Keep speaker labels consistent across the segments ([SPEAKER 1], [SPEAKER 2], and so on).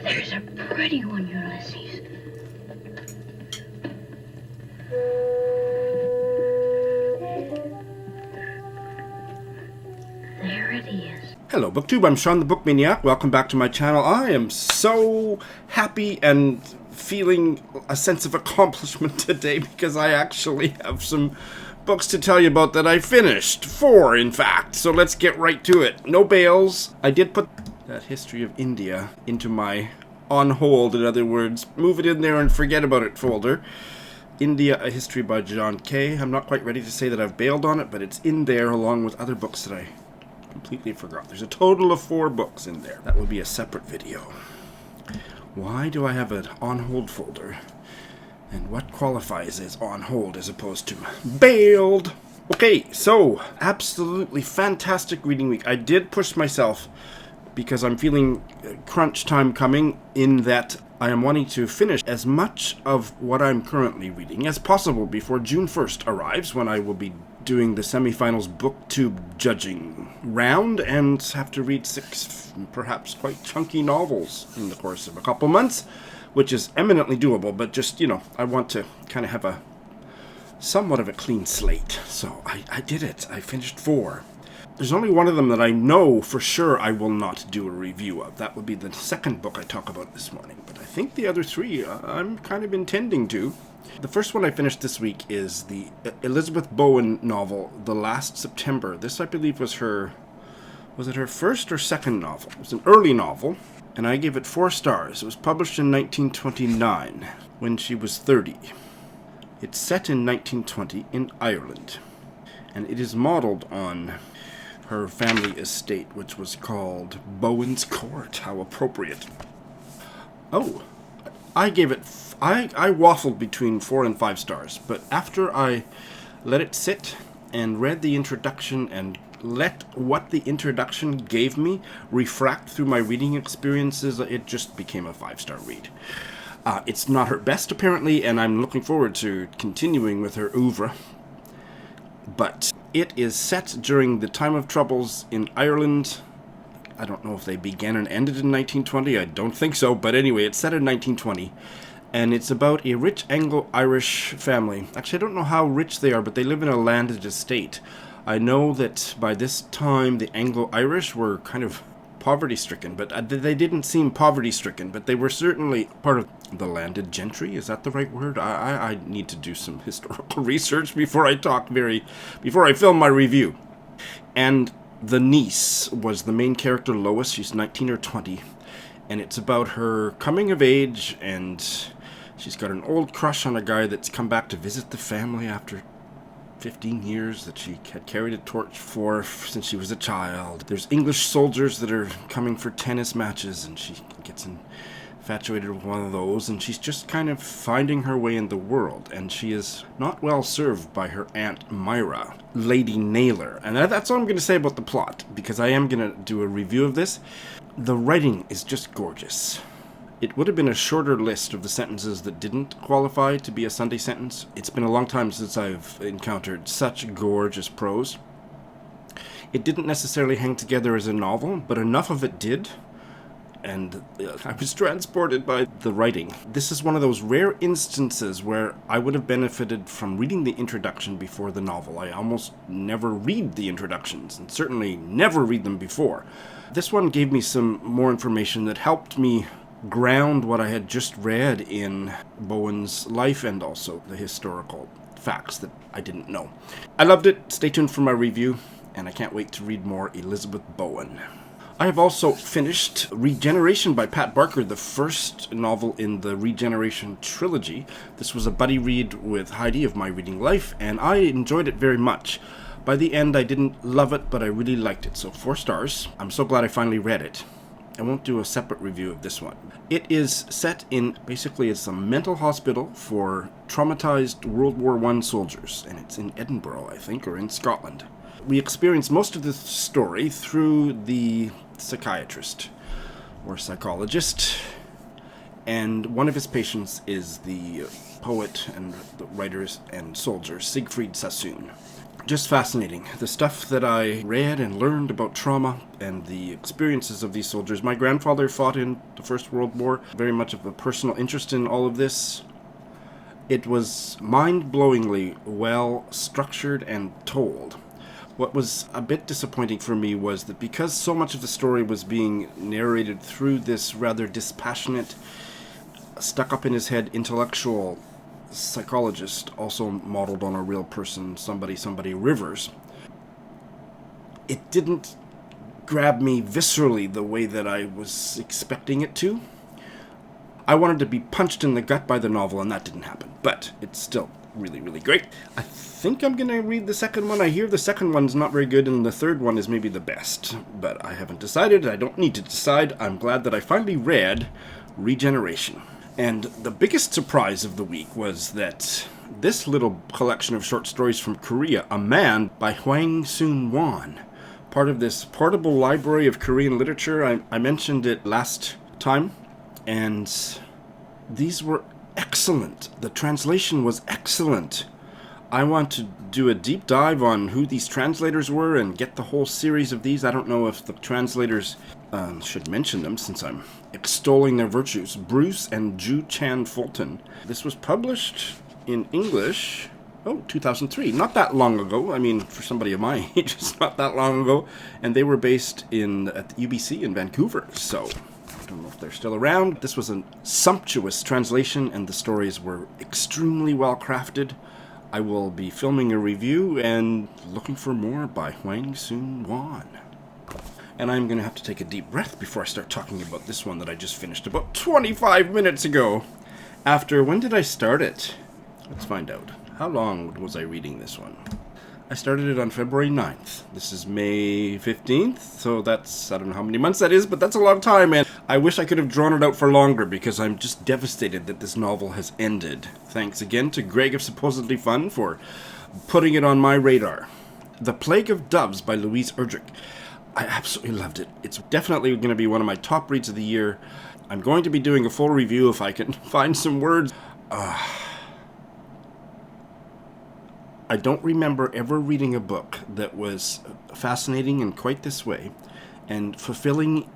[SPEAKER 1] There's a pretty one, Ulysses. There it is.
[SPEAKER 2] Hello BookTube, I'm Sean the Book Maniac. Welcome back to my channel. I am so happy and feeling a sense of accomplishment today because I actually have some books to tell you about that I finished. 4, in fact. So let's get right to it. No bails. I did put that History of India into my on hold, in other words, move it in there and forget about it folder. India, A History by John Kay. I'm not quite ready to say that I've bailed on it, but it's in there along with other books that I completely forgot. There's a total of 4 books in there. That will be a separate video. Why do I have an on-hold folder? And what qualifies as on hold as opposed to bailed? Okay, so absolutely fantastic reading week. I did push myself because I'm feeling crunch time coming, in that I am wanting to finish as much of what I'm currently reading as possible before June 1st arrives, when I will be doing the semifinals BookTube judging round and have to read 6 perhaps quite chunky novels in the course of a couple months, which is eminently doable, but just, you know, I want to kind of have a somewhat of a clean slate. So I did it. I finished 4. There's only one of them that I know for sure I will not do a review of. That would be the second book I talk about this morning. But I think the other 3 I'm kind of intending to. The first one I finished this week is the Elizabeth Bowen novel, The Last September. This, I believe, was it her first or second novel? It was an early novel, and I gave it 4 stars. It was published in 1929, when she was 30. It's set in 1920 in Ireland, and it is modeled on her family estate, which was called Bowen's Court. How appropriate. Oh, I gave it... I waffled between 4 and 5 stars, but after I let it sit and read the introduction and let what the introduction gave me refract through my reading experiences, it just became a 5-star read. It's not her best, apparently, and I'm looking forward to continuing with her oeuvre. But it is set during the time of troubles in Ireland. I don't know if they began and ended in 1920. I don't think so. But anyway, it's set in 1920. And it's about a rich Anglo-Irish family. Actually, I don't know how rich they are, but they live in a landed estate. I know that by this time, the Anglo-Irish were kind of poverty-stricken, but they didn't seem poverty-stricken, but they were certainly part of the landed gentry. Is that the right word? I need to do some historical research before I film my review. And the niece was the main character, Lois. She's 19 or 20, and it's about her coming of age, and she's got an old crush on a guy that's come back to visit the family after 15 years that she had carried a torch for since she was a child. There's English soldiers that are coming for tennis matches, and she gets infatuated with one of those, and she's just kind of finding her way in the world, and she is not well served by her Aunt Myra, Lady Naylor. And that's all I'm going to say about the plot, because I am going to do a review of this. The writing is just gorgeous. It would have been a shorter list of the sentences that didn't qualify to be a Sunday sentence. It's been a long time since I've encountered such gorgeous prose. It didn't necessarily hang together as a novel, but enough of it did, and I was transported by the writing. This is one of those rare instances where I would have benefited from reading the introduction before the novel. I almost never read the introductions, and certainly never read them before. This one gave me some more information that helped me ground what I had just read in Bowen's life, and also the historical facts that I didn't know. I loved it. Stay tuned for my review, and I can't wait to read more Elizabeth Bowen. I have also finished Regeneration by Pat Barker, the first novel in the Regeneration trilogy. This was a buddy read with Heidi of My Reading Life, and I enjoyed it very much. By the end, I didn't love it, but I really liked it, so 4 stars. I'm so glad I finally read it. I won't do a separate review of this one. It is set in, basically, it's a mental hospital for traumatized World War I soldiers, and it's in Edinburgh, I think, or in Scotland. We experience most of the story through the psychiatrist, or psychologist, and one of his patients is the poet and the writer and soldier Siegfried Sassoon. Just fascinating. The stuff that I read and learned about trauma and the experiences of these soldiers. My grandfather fought in the First World War. Very much of a personal interest in all of this. It was mind-blowingly well structured and told. What was a bit disappointing for me was that because so much of the story was being narrated through this rather dispassionate, stuck-up-in-his-head intellectual psychologist, also modeled on a real person, somebody Rivers, it didn't grab me viscerally the way that I was expecting it to. I wanted to be punched in the gut by the novel, and that didn't happen. But it's still really, really great. I think I'm going to read the second one. I hear the second one's not very good, and the third one is maybe the best. But I haven't decided. I don't need to decide. I'm glad that I finally read Regeneration. And the biggest surprise of the week was that this little collection of short stories from Korea, A Man by Hwang Soon-won, part of this portable library of Korean literature. I mentioned it last time, and these were excellent. The translation was excellent. I want to do a deep dive on who these translators were and get the whole series of these. I don't know if the translators should mention them since I'm extolling their virtues. Bruce and Ju Chan Fulton. This was published in English, 2003. Not that long ago. I mean, for somebody of my age, it's not that long ago. And they were based at the UBC in Vancouver, so I don't know if they're still around. This was a sumptuous translation, and the stories were extremely well crafted. I will be filming a review and looking for more by Hwang Soon-won. And I'm going to have to take a deep breath before I start talking about this one that I just finished about 25 minutes ago. When did I start it? Let's find out. How long was I reading this one? I started it on February 9th. This is May 15th, so that's, I don't know how many months that is, but that's a lot of time, and I wish I could have drawn it out for longer because I'm just devastated that this novel has ended. Thanks again to Greg of Supposedly Fun for putting it on my radar. The Plague of Doves by Louise Erdrich. I absolutely loved it. It's definitely going to be one of my top reads of the year. I'm going to be doing a full review if I can find some words. I don't remember ever reading a book that was fascinating in quite this way and fulfilling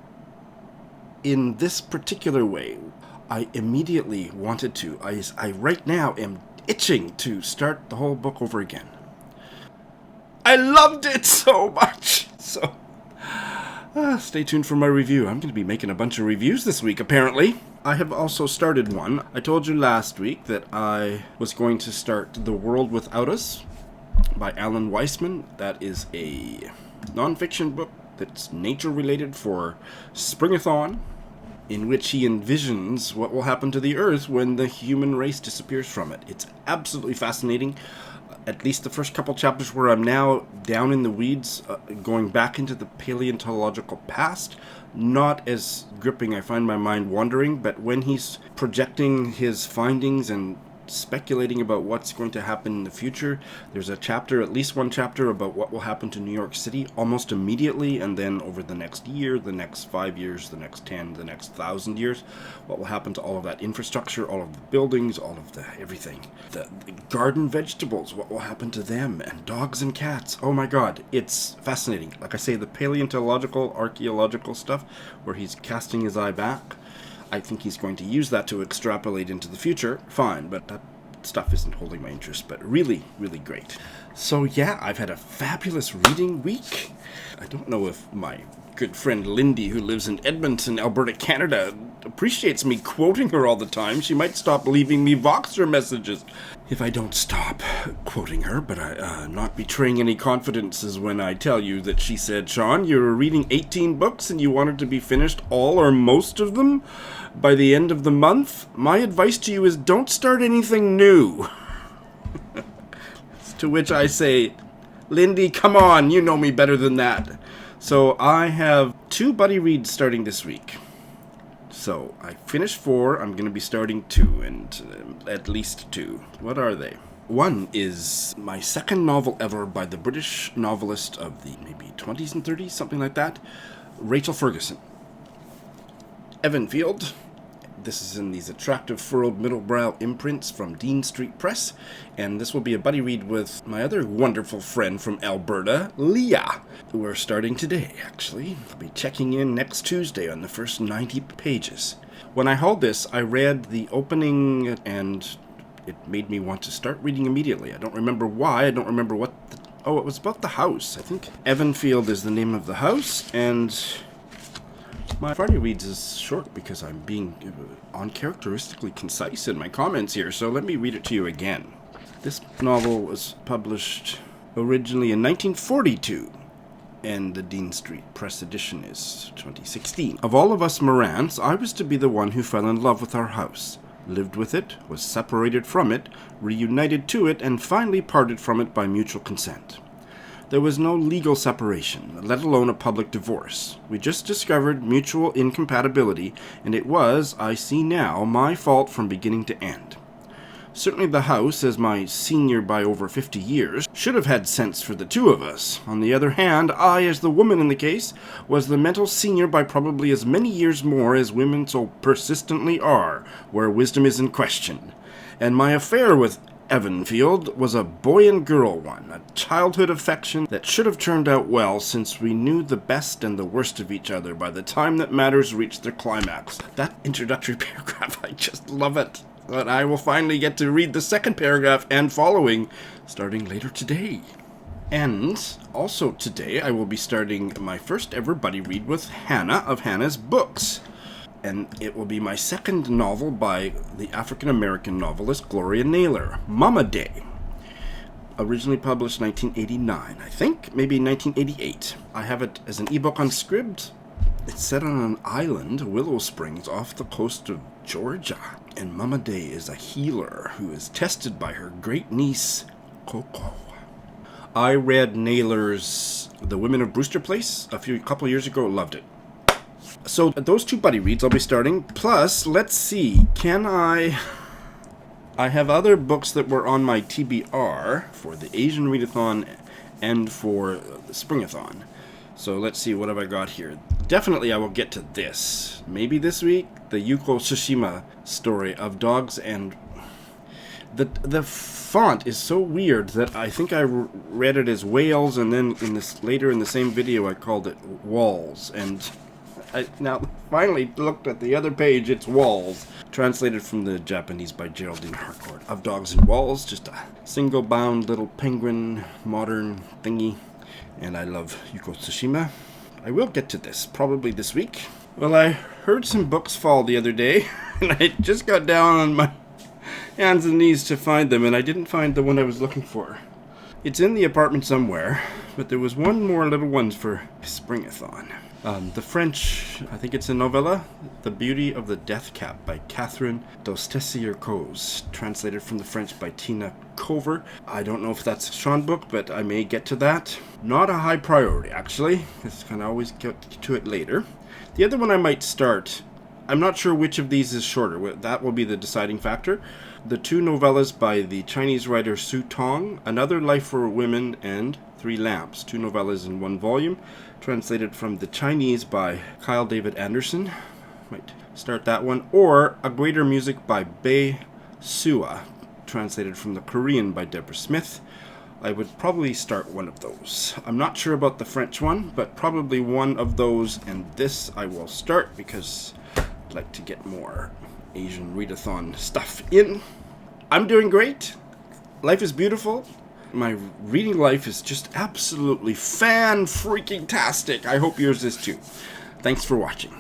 [SPEAKER 2] in this particular way. I immediately wanted to. I right now am itching to start the whole book over again. I loved it so much. So, stay tuned for my review. I'm going to be making a bunch of reviews this week, apparently. I have also started one. I told you last week that I was going to start The World Without Us by Alan Weisman. That is a nonfiction book that's nature-related for Springathon, in which he envisions what will happen to the Earth when the human race disappears from it. It's absolutely fascinating. At least the first couple chapters where I'm now down in the weeds, going back into the paleontological past. Not as gripping, I find my mind wandering, but when he's projecting his findings and speculating about what's going to happen in the future, there's a chapter, at least one chapter, about what will happen to New York City almost immediately, and then over the next year, the next 5 years, the next 10, the next 1,000 years, what will happen to all of that infrastructure, all of the buildings, all of the everything. The garden vegetables, what will happen to them, and dogs and cats. Oh my god, it's fascinating. Like I say, the paleontological, archaeological stuff, where he's casting his eye back, I think he's going to use that to extrapolate into the future. Fine, but that stuff isn't holding my interest, but really, really great. So yeah, I've had a fabulous reading week. I don't know if my good friend Lindy, who lives in Edmonton, Alberta, Canada, appreciates me quoting her all the time. She might stop leaving me Voxer messages if I don't stop quoting her, but I'm not betraying any confidences when I tell you that she said, Sean, you're reading 18 books and you wanted to be finished all or most of them by the end of the month? My advice to you is don't start anything new. To which I say, Lindy, come on, you know me better than that. So I have 2 buddy reads starting this week. So I finished 4, I'm going to be starting 2, and at least 2. What are they? One is my second novel ever by the British novelist of the maybe 20s and 30s, something like that, Rachel Ferguson. Evan Field. This is in these attractive furrowed middle-brow imprints from Dean Street Press, and this will be a buddy read with my other wonderful friend from Alberta, Leah, who are starting today, actually. I'll be checking in next Tuesday on the first 90 pages. When I hauled this, I read the opening, and it made me want to start reading immediately. I don't remember why. I don't remember what it was about the house. I think Evanfield is the name of the house, and my Friday reads is short because I'm being uncharacteristically concise in my comments here, so let me read it to you again. This novel was published originally in 1942, and the Dean Street Press edition is 2016. Of all of us Morants, I was to be the one who fell in love with our house, lived with it, was separated from it, reunited to it, and finally parted from it by mutual consent. There was no legal separation, let alone a public divorce. We just discovered mutual incompatibility, and it was, I see now, my fault from beginning to end. Certainly the house, as my senior by over 50 years, should have had sense for the two of us. On the other hand, I, as the woman in the case, was the mental senior by probably as many years more as women so persistently are, where wisdom is in question. And my affair with Evanfield was a boy and girl one, a childhood affection that should have turned out well since we knew the best and the worst of each other by the time that matters reached their climax. That introductory paragraph, I just love it. But I will finally get to read the second paragraph and following starting later today. And also today I will be starting my first ever buddy read with Hannah of Hannah's Books. And it will be my second novel by the African-American novelist Gloria Naylor, Mama Day. Originally published 1989, I think, maybe 1988. I have it as an ebook on Scribd. It's set on an island, Willow Springs, off the coast of Georgia. And Mama Day is a healer who is tested by her great niece, Coco. I read Naylor's The Women of Brewster Place a couple years ago, loved it. So those two buddy reads I'll be starting, plus, let's see, I have other books that were on my TBR for the Asian Readathon and for the Springathon. So let's see, what have I got here? Definitely I will get to this. Maybe this week, the Yuko Tsushima story of dogs, and the font is so weird that I think I read it as whales, and then later in the same video I called it walls, and I now finally looked at the other page, it's Walls, translated from the Japanese by Geraldine Harcourt. Of Dogs and Walls, just a single bound little penguin modern thingy, and I love Yuko Tsushima. I will get to this, probably this week. Well, I heard some books fall the other day, and I just got down on my hands and knees to find them, and I didn't find the one I was looking for. It's in the apartment somewhere, but there was one more little one for Springathon. The French, I think it's a novella, The Beauty of the Death Cap by Catherine Dostessier-Coz, translated from the French by Tina Cover. I don't know if that's a Sean book, but I may get to that. Not a high priority, actually. It's kind of always get to it later. The other one I might start, I'm not sure which of these is shorter. That will be the deciding factor. The two novellas by the Chinese writer Su Tong, Another Life for Women, and Three Lamps, two novellas in one volume, translated from the Chinese by Kyle David Anderson. Might start that one. Or A Greater Music by Bae Sua, translated from the Korean by Deborah Smith. I would probably start one of those. I'm not sure about the French one, but probably one of those, and this I will start because I'd like to get more Asian Readathon stuff in. I'm doing great. Life is beautiful. My reading life is just absolutely fan-freaking-tastic. I hope yours is too. Thanks for watching.